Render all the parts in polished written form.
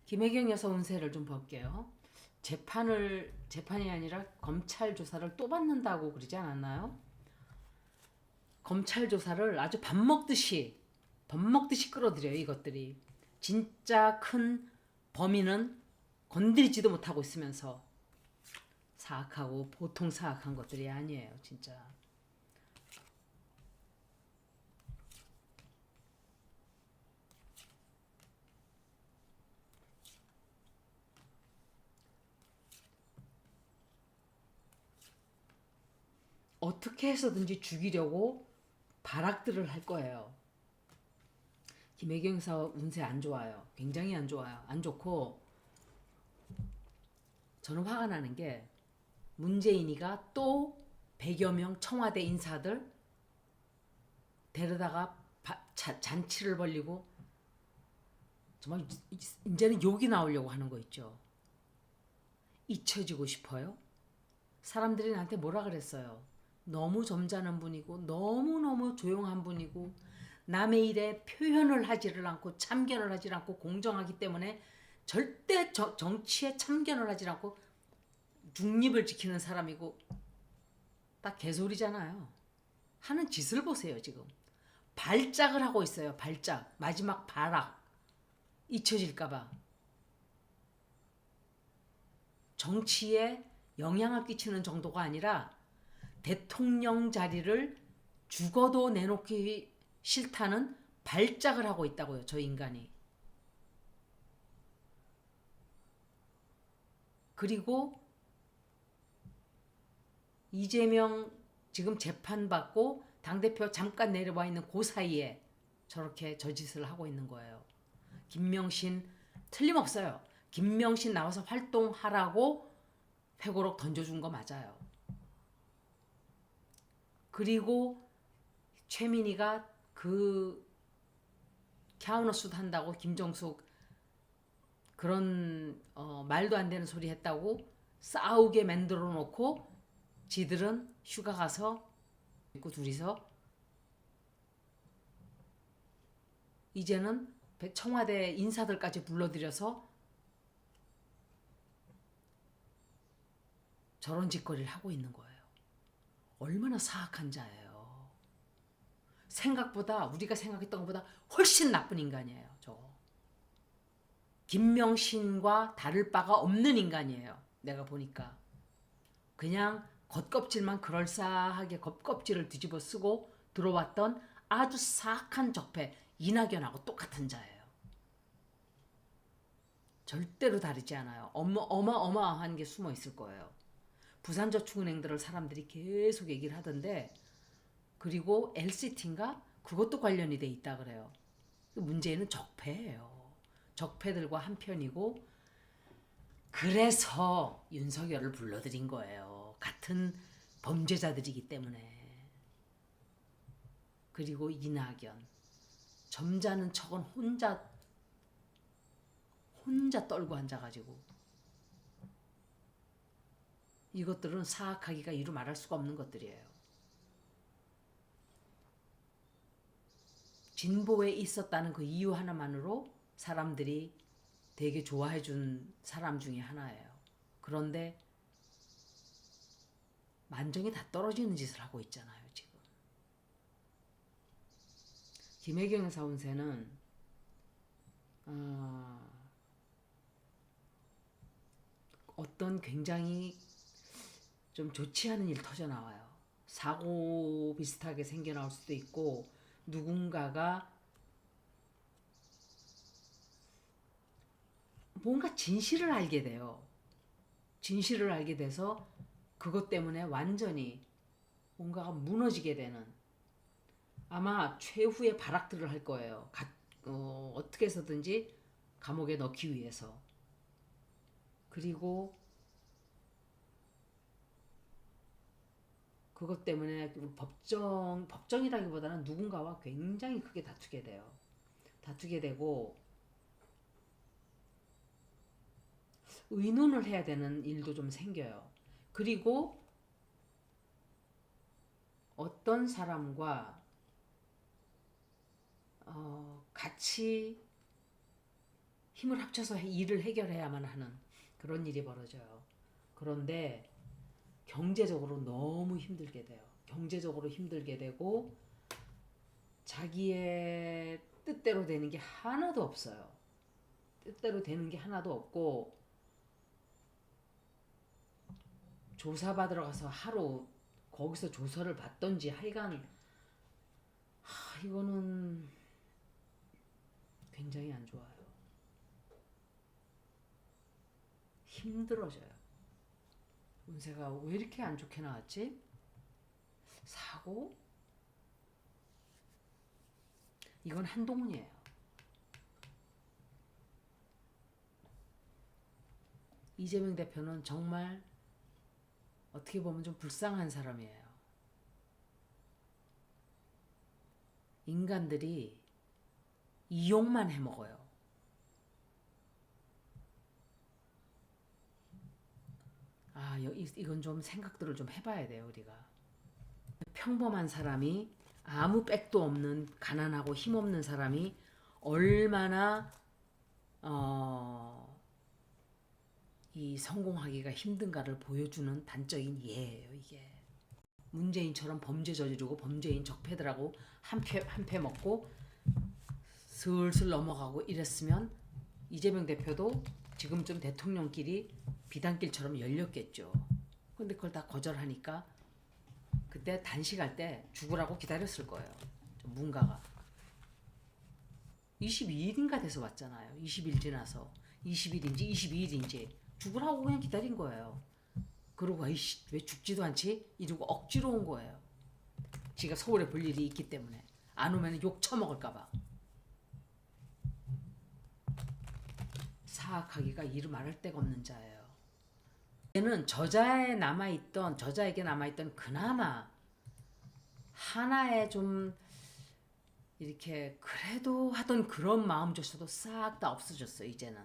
김혜경 여사 운세를 좀 볼게요. 재판이 아니라 검찰 조사를 또 받는다고 그러지 않았나요? 검찰 조사를 아주 밥 먹듯이 끌어들여요, 이것들이. 진짜 큰 범인은 건드리지도 못하고 있으면서 사악하고 보통 사악한 것들이 아니에요, 진짜. 어떻게 해서든지 죽이려고 발악들을 할 거예요. 김혜경 여사 운세 안 좋아요. 굉장히 안 좋아요. 안 좋고 저는 화가 나는 게 문재인이가 또 100여 명 청와대 인사들 데려다가 잔치를 벌리고 정말 이제는 욕이 나오려고 하는 거 있죠. 잊혀지고 싶어요? 사람들이 나한테 뭐라 그랬어요? 너무 점잖은 분이고 너무너무 조용한 분이고 남의 일에 표현을 하지를 않고 참견을 하지 않고 공정하기 때문에 절대 정치에 참견을 하지 않고 중립을 지키는 사람이고 딱 개소리잖아요. 하는 짓을 보세요 지금. 발작을 하고 있어요. 발작. 마지막 발악. 잊혀질까봐. 정치에 영향을 끼치는 정도가 아니라 대통령 자리를 죽어도 내놓기 싫다는 발작을 하고 있다고요. 저 인간이. 그리고 이재명 지금 재판받고 당대표 잠깐 내려와 있는 그 사이에 저렇게 저짓을 하고 있는 거예요. 김명신 틀림없어요. 김명신 나와서 활동하라고 회고록 던져준 거 맞아요. 그리고 최민희가 그 캬우너스도 한다고 김정숙 그런 말도 안 되는 소리 했다고 싸우게 만들어 놓고 지들은 휴가 가서 있고 둘이서 이제는 청와대 인사들까지 불러들여서 저런 짓거리를 하고 있는 거예요. 얼마나 사악한 자예요. 생각보다 우리가 생각했던 것보다 훨씬 나쁜 인간이에요. 저거. 김명신과 다를 바가 없는 인간이에요. 내가 보니까. 그냥 겉껍질만 그럴싸하게 겉껍질을 뒤집어 쓰고 들어왔던 아주 사악한 적폐 이낙연하고 똑같은 자예요. 절대로 다르지 않아요. 어마어마한 게 숨어 있을 거예요. 부산저축은행들을 사람들이 계속 얘기를 하던데 그리고 LCT인가? 그것도 관련이 돼 있다 그래요. 문제는 적폐예요. 적폐들과 한편이고 그래서 윤석열을 불러들인 거예요. 같은 범죄자들이기 때문에. 그리고 이낙연. 점잖은 척은 혼자 떨고 앉아가지고 이것들은 사악하기가 이루 말할 수가 없는 것들이에요. 진보에 있었다는 그 이유 하나만으로 사람들이 되게 좋아해 준 사람 중에 하나예요. 그런데 만정이 다 떨어지는 짓을 하고 있잖아요, 지금. 김혜경 여사 운세는 어떤 굉장히 좀 좋지 않은 일 터져 나와요. 사고 비슷하게 생겨 나올 수도 있고 누군가가 뭔가 진실을 알게 돼요. 진실을 알게 돼서 그것 때문에 완전히 뭔가가 무너지게 되는 아마 최후의 발악들을 할 거예요. 어떻게 해서든지 감옥에 넣기 위해서. 그리고 그것 때문에 법정이라기보다는 누군가와 굉장히 크게 다투게 돼요. 다투게 되고 의논을 해야 되는 일도 좀 생겨요. 그리고 어떤 사람과 같이 힘을 합쳐서 일을 해결해야만 하는 그런 일이 벌어져요. 그런데 경제적으로 너무 힘들게 돼요. 경제적으로 힘들게 되고 자기의 뜻대로 되는 게 하나도 없어요. 뜻대로 되는 게 하나도 없고 조사받으러 가서 하루 거기서 조사를 받던지 하여간 이거는 굉장히 안 좋아요. 힘들어져요. 운세가 왜 이렇게 안 좋게 나왔지? 사고? 이건 한동훈이에요. 이재명 대표는 정말 어떻게 보면 좀 불쌍한 사람이에요. 인간들이 이용만 해먹어요. 이건 좀 생각들을 좀 해봐야 돼요, 우리가. 평범한 사람이 아무 백도 없는 가난하고 힘없는 사람이 얼마나 이 성공하기가 힘든가를 보여주는 단적인 예예요, 이게. 문재인처럼 범죄 저지르고 범죄인 적폐들하고 한 패 먹고 슬슬 넘어가고 이랬으면 이재명 대표도 지금쯤 대통령길이 비단길처럼 열렸겠죠. 근데 그걸 다 거절하니까 그때 단식할 때 죽으라고 기다렸을 거예요. 문가가 22일인가 돼서 왔잖아요. 20일 지나서 20일인지 22일인지 죽으라고 그냥 기다린 거예요. 그러고 아이씨 왜 죽지도 않지? 이러고 억지로 온 거예요. 지가 서울에 볼 일이 있기 때문에 안 오면 욕 처먹을까 봐. 사악하기가 이루 말할 데가 없는 자예요. 얘는 저자에게 남아있던 그나마 하나의 좀 이렇게 그래도 하던 그런 마음조차도 싹 다 없어졌어요. 이제는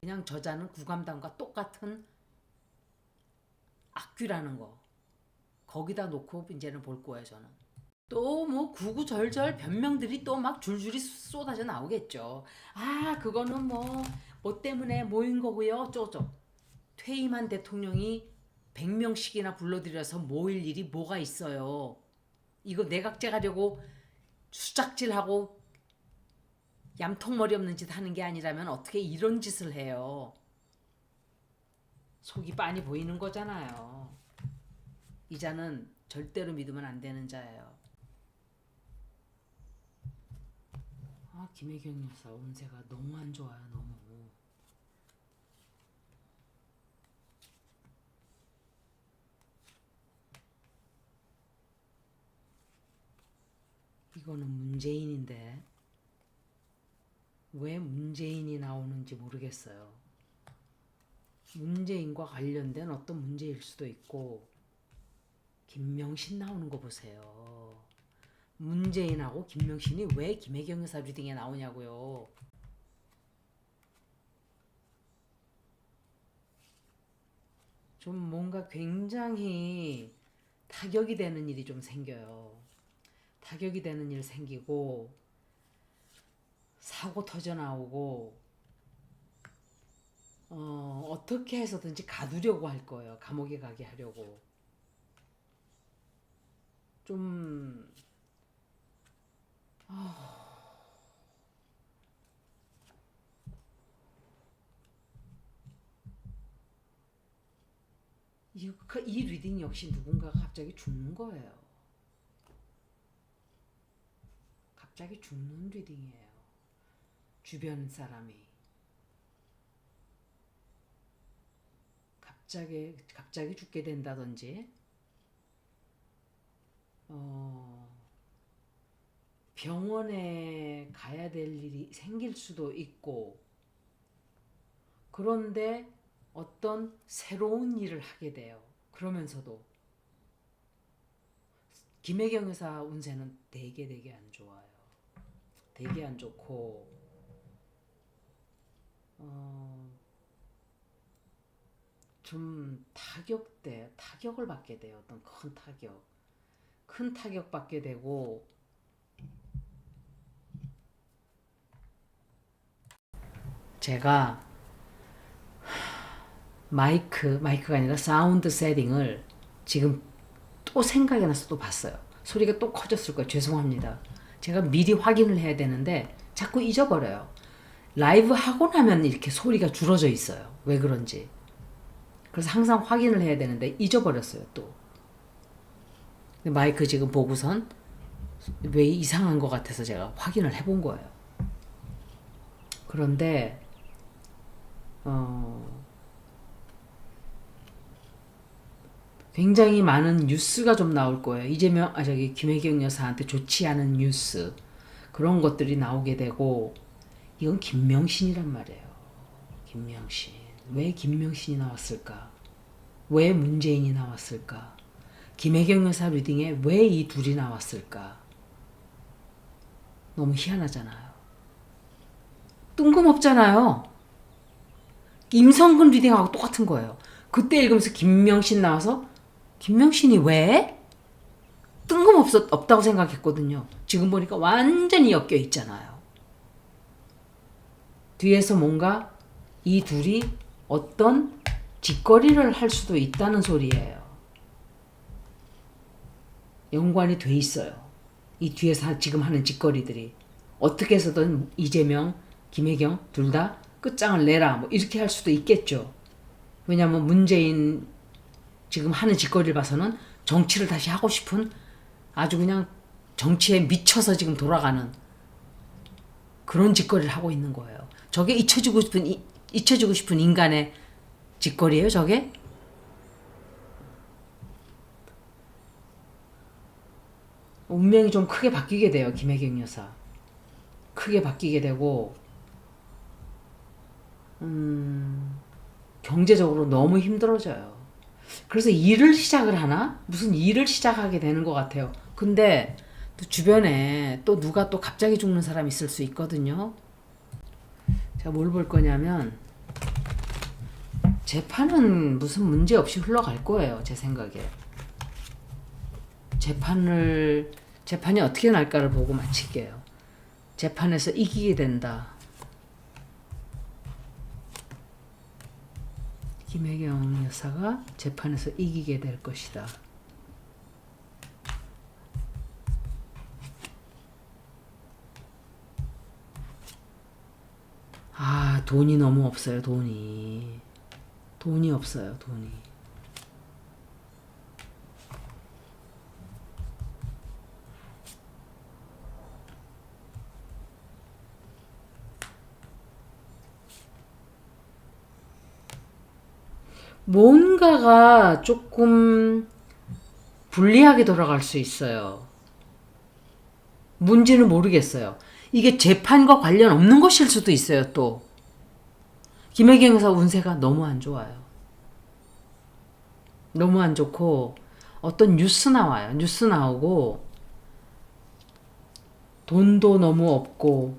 그냥 저자는 국감당과 똑같은 악귀라는 거 거기다 놓고 이제는 볼 거예요. 저는 또 뭐 구구절절 변명들이 또 막 줄줄이 쏟아져 나오겠죠. 그거는 뭐 때문에 모인 거고요. 어쩌고 퇴임한 대통령이 100명씩이나 불러들여서 모일 일이 뭐가 있어요. 이거 내각제 가려고 수작질하고 얌통머리 없는 짓 하는 게 아니라면 어떻게 이런 짓을 해요. 속이 빤히 보이는 거잖아요. 이 자는 절대로 믿으면 안 되는 자예요. 김혜경 여사 운세가 너무 안 좋아요. 너무. 이거는 문재인인데 왜 문재인이 나오는지 모르겠어요. 문재인과 관련된 어떤 문제일 수도 있고 김명신 나오는 거 보세요. 문재인하고 김명신이 왜 김혜경 여사 리딩에 나오냐고요. 좀 뭔가 굉장히 타격이 되는 일이 좀 생겨요. 타격이 되는 일 생기고 사고 터져 나오고 어떻게 해서든지 가두려고 할 거예요. 감옥에 가게 하려고. 좀 이 리딩 역시 누군가가 갑자기 죽는 거예요. 갑자기 죽는 리딩이에요. 주변 사람이 갑자기 죽게 된다든지 병원에 가야 될 일이 생길 수도 있고 그런데 어떤 새로운 일을 하게 돼요. 그러면서도 김혜경 여사 운세는 되게 안 좋아요. 되게 안 좋고 좀 타격을 받게 돼요. 어떤 큰 타격 받게 되고 제가 마이크가 아니라 사운드 세팅을 지금 또 생각이 나서 또 봤어요. 소리가 또 커졌을 거예요. 죄송합니다. 제가 미리 확인을 해야 되는데 자꾸 잊어버려요. 라이브 하고 나면 이렇게 소리가 줄어져 있어요. 왜 그런지. 그래서 항상 확인을 해야 되는데 잊어버렸어요. 또 마이크 지금 보고선 왜 이상한 것 같아서 제가 확인을 해본 거예요. 그런데 굉장히 많은 뉴스가 좀 나올 거예요. 김혜경 여사한테 좋지 않은 뉴스 그런 것들이 나오게 되고 이건 김명신이란 말이에요. 김명신. 왜 김명신이 나왔을까? 왜 문재인이 나왔을까? 김혜경 여사 리딩에 왜 이 둘이 나왔을까? 너무 희한하잖아요. 뜬금없잖아요. 임성근 리딩하고 똑같은 거예요. 그때 읽으면서 김명신 나와서 김명신이 왜? 뜬금없다고 생각했거든요. 지금 보니까 완전히 엮여 있잖아요. 뒤에서 뭔가 이 둘이 어떤 짓거리를 할 수도 있다는 소리예요. 연관이 돼 있어요. 이 뒤에서 지금 하는 짓거리들이 어떻게 해서든 이재명, 김혜경 둘 다 끝장을 내라 뭐 이렇게 할 수도 있겠죠. 왜냐하면 문재인 지금 하는 짓거리를 봐서는 정치를 다시 하고 싶은 아주 그냥 정치에 미쳐서 지금 돌아가는 그런 짓거리를 하고 있는 거예요. 저게 잊혀지고 싶은 인간의 짓거리예요, 저게? 운명이 좀 크게 바뀌게 돼요, 김혜경 여사. 크게 바뀌게 되고 경제적으로 너무 힘들어져요. 그래서 일을 시작을 하나? 무슨 일을 시작하게 되는 것 같아요. 근데 또 주변에 또 누가 또 갑자기 죽는 사람이 있을 수 있거든요. 제가 뭘 볼 거냐면 재판은 무슨 문제 없이 흘러갈 거예요. 제 생각에. 재판이 어떻게 날까를 보고 마칠게요. 재판에서 이기게 된다. 김혜경 여사가 재판에서 이기게 될 것이다. 돈이 너무 없어요. 돈이 없어요. 돈이. 뭔가가 조금 불리하게 돌아갈 수 있어요. 뭔지는 모르겠어요. 이게 재판과 관련 없는 것일 수도 있어요. 또 김혜경 여사 운세가 너무 안 좋아요. 너무 안 좋고 어떤 뉴스 나와요. 뉴스 나오고 돈도 너무 없고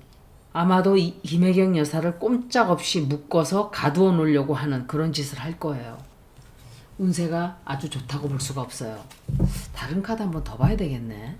아마도 김혜경 여사를 꼼짝없이 묶어서 가두어 놓으려고 하는 그런 짓을 할 거예요. 운세가 아주 좋다고 볼 수가 없어요. 다른 카드 한번 더 봐야 되겠네.